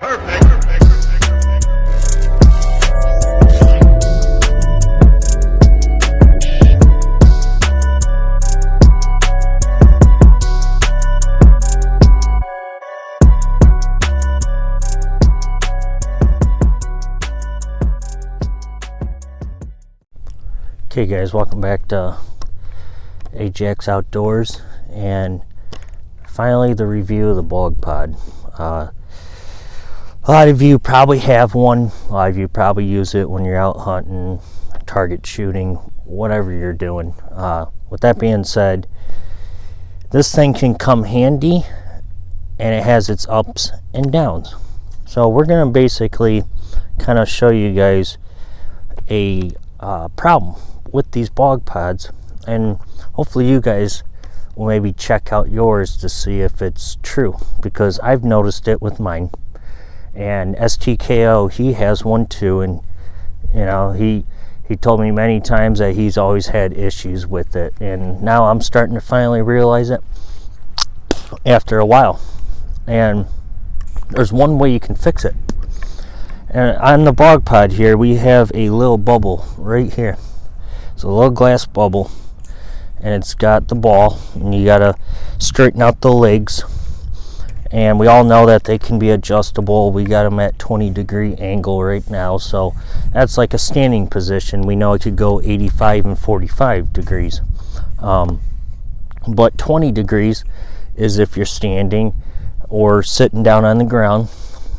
Okay guys, welcome back to AGEX'S Outdoors, and finally the review of the Bog Pod. A lot of you probably have one. A lot of you probably use it when you're out hunting, target shooting, whatever you're doing. With that being said, this thing can come handy, and it has its ups and downs. So we're going to basically kind of show you guys a problem with these Bog Pods, and hopefully you guys will maybe check out yours to see if it's true, because I've noticed it with mine. And STKO, he has one too, and you know, he told me many times that he's always had issues with it, and now I'm starting to finally realize it after a while. And there's one way you can fix it. And on the Bog Pod here, we have a little bubble right here. It's a little glass bubble, and it's got the ball, and you gotta straighten out the legs. And we all know that they can be adjustable. We got them at 20-degree angle right now, so that's like a standing position. We know it could go 85 and 45 degrees. But 20 degrees is if you're standing or sitting down on the ground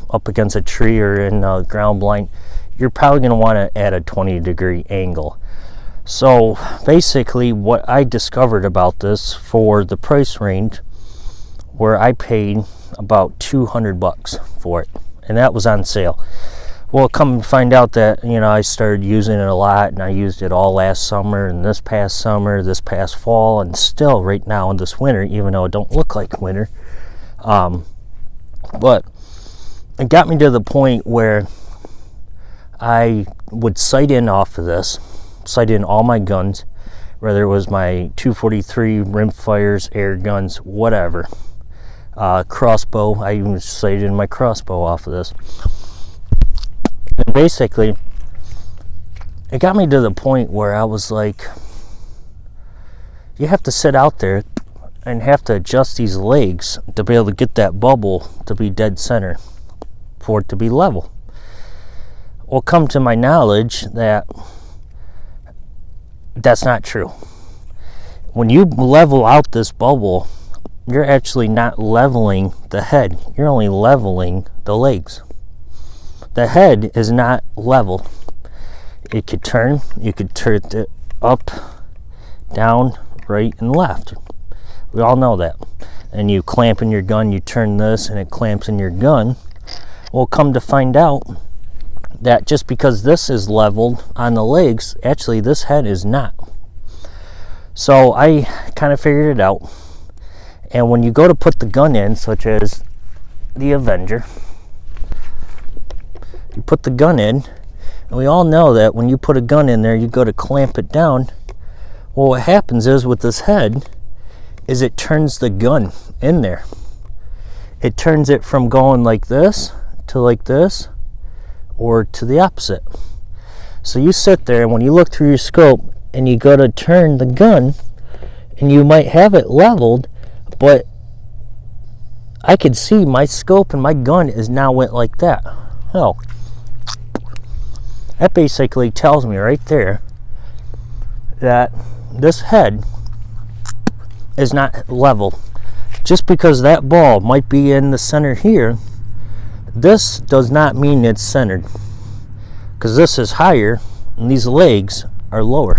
up against a tree or in a ground blind. You're probably going to want to add a 20-degree angle. So basically what I discovered about this for the price range, where I paid about $200 for it, and that was on sale. Well, come and find out that, you know, I started using it a lot, and I used it all last summer and this past summer, this past fall, and still right now in this winter, even though it don't look like winter. But it got me to the point where I would sight in off of this, sight in all my guns, whether it was my 243 rimfires, air guns, whatever. Crossbow, I even sighted in my crossbow off of this. And basically, it got me to the point where I was like, you have to sit out there and have to adjust these legs to be able to get that bubble to be dead center, for it to be level. Well, come to my knowledge that that's not true. When you level out this bubble, you're actually not leveling the head. You're only leveling the legs. The head is not level. It could turn. You could turn it up, down, right, and left. We all know that. And you clamp in your gun, you turn this, and it clamps in your gun. Well, come to find out that just because this is leveled on the legs, actually this head is not. So I kind of figured it out. And when you go to put the gun in, such as the Avenger, you put the gun in, and we all know that when you put a gun in there, you go to clamp it down. Well, what happens is with this head, is it turns the gun in there. It turns it from going like this to like this, or to the opposite. So you sit there, and when you look through your scope and you go to turn the gun, and you might have it leveled, but I could see my scope and my gun is now went like that. Oh, that basically tells me right there that this head is not level. Just because that ball might be in the center here, this does not mean it's centered, because this is higher and these legs are lower.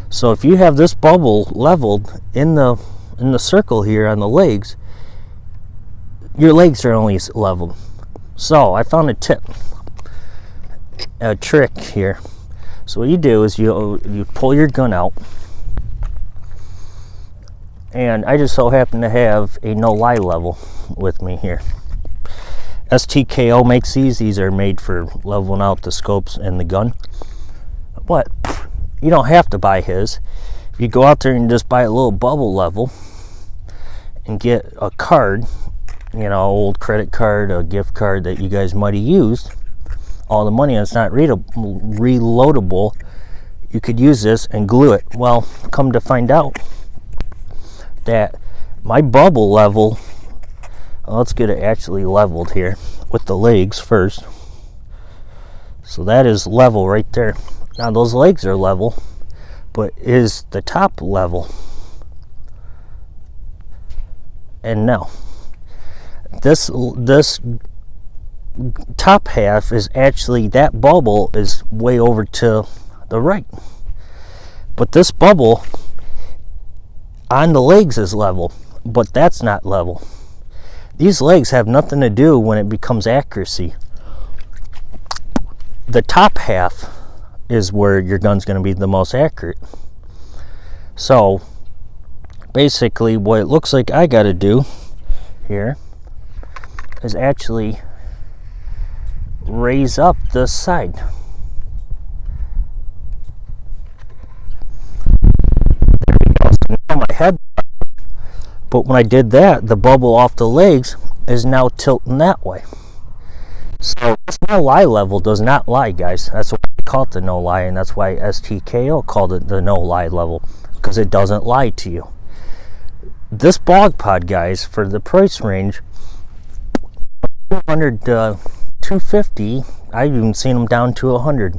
So if you have this bubble leveled in the circle here on the legs, your legs are only leveled. So I found a trick here. So what you do is you pull your gun out, and I just so happen to have a no-lie level with me here. STKO makes these. These are made for leveling out the scopes and the gun. But you don't have to buy his. If you go out there and just buy a little bubble level and get a card old credit card, a gift card that you guys might have used all the money and it's not reloadable, you could use this and glue it. Well, come to find out that my bubble level, let's get it actually leveled here with the legs first. So that is level right there. Now those legs are level, but is the top level? And no. This top half is actually, that bubble is way over to the right. But this bubble on the legs is level, but that's not level. These legs have nothing to do when it becomes accuracy. The top half is where your gun's going to be the most accurate. So basically what it looks like I got to do here is actually raise up this side. There we go. So now my head, but when I did that, the bubble off the legs is now tilting that way. So this no lie level does not lie, guys. That's why we call it the no lie, and that's why STKO called it the no lie level, because it doesn't lie to you. This Bog Pod, guys, for the price range, 200 250, I've even seen them down to 100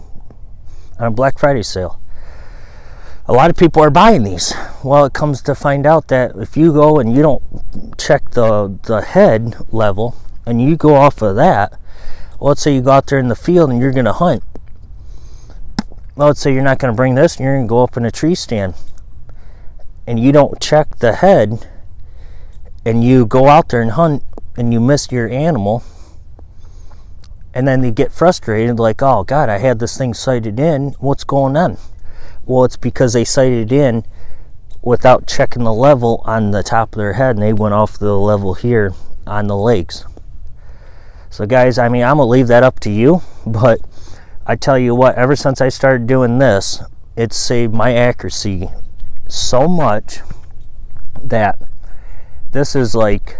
on a Black Friday sale. A lot of people are buying these. Well, it comes to find out that if you go and you don't check the head level and you go off of that, well, let's say you go out there in the field and you're going to hunt. Well, let's say you're not going to bring this and you're going to go up in a tree stand and you don't check the head and you go out there and hunt and you miss your animal, and then they get frustrated like, oh God, I had this thing sighted in, what's going on? Well, it's because they sighted in without checking the level on the top of their head, and they went off the level here on the legs. So guys, I mean, I'm gonna leave that up to you, but I tell you what, ever since I started doing this, it's saved my accuracy so much that this is like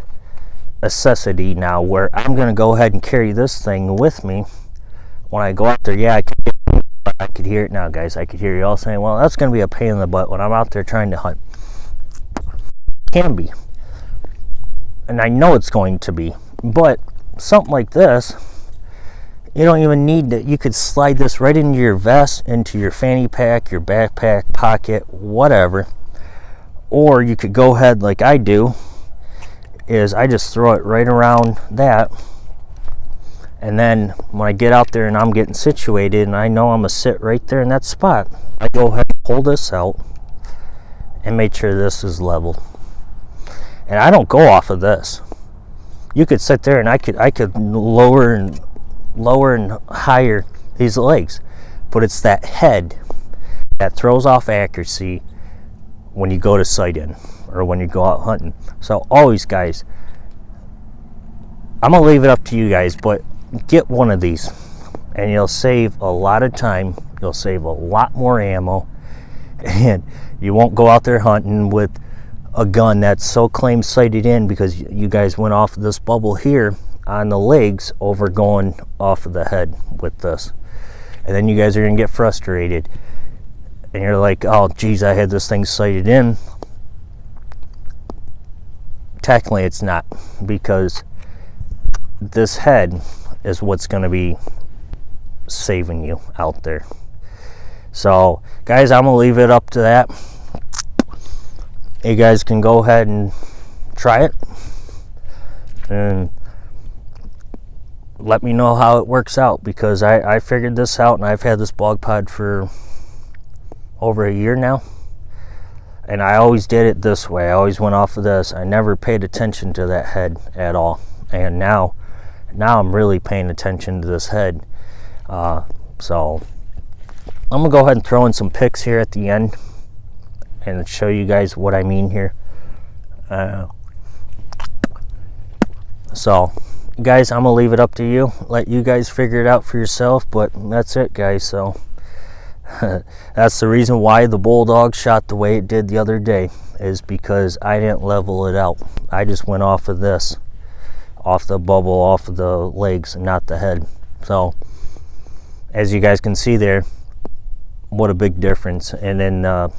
a necessity now, where I'm going to go ahead and carry this thing with me when I go out there. Yeah, I could hear it now, guys. I could hear you all saying, well, that's going to be a pain in the butt when I'm out there trying to hunt. Can be. And I know it's going to be. But something like this, you don't even need to, you could slide this right into your vest, into your fanny pack, your backpack, pocket, whatever. Or you could go ahead like I do, is I just throw it right around that, and then when I get out there and I'm getting situated and I know I'm gonna sit right there in that spot, I go ahead and pull this out and make sure this is level. And I don't go off of this. You could sit there and I could lower and higher these legs, but it's that head that throws off accuracy when you go to sight in or when you go out hunting. So always, guys, I'm gonna leave it up to you guys, but get one of these and you'll save a lot of time, you'll save a lot more ammo, and you won't go out there hunting with a gun that's so claimed sighted in because you guys went off of this bubble here on the legs over going off of the head with this. And then you guys are gonna get frustrated and you're like, oh geez, I had this thing sighted in. Technically it's not, because this head is what's going to be saving you out there. So guys, I'm going to leave it up to that. You guys can go ahead and try it and let me know how it works out, because I figured this out and I've had this Bog Pod for over a year now. And I always did it this way. I always went off of this. I never paid attention to that head at all. And now I'm really paying attention to this head. So I'm going to go ahead and throw in some pics here at the end and show you guys what I mean here. So guys, I'm going to leave it up to you. Let you guys figure it out for yourself. But that's it, guys. So that's the reason why the Bulldog shot the way it did the other day, is because I didn't level it out. I just went off of this off the bubble, off of the legs, and not the head. So as you guys can see there, what a big difference. And then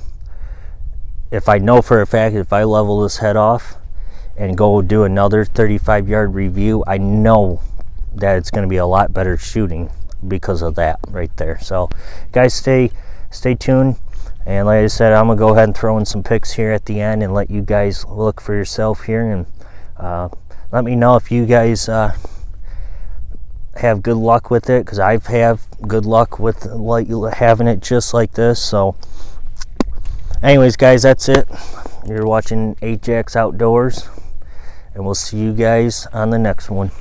if I know for a fact, if I level this head off and go do another 35-yard review, I know that it's going to be a lot better shooting because of that right there. So guys, stay tuned, and like I said, I'm gonna go ahead and throw in some pics here at the end and let you guys look for yourself here, and let me know if you guys have good luck with it, because I've have good luck with having it just like this. So anyways guys, that's it. You're watching AGEX'S Outdoors, and we'll see you guys on the next one.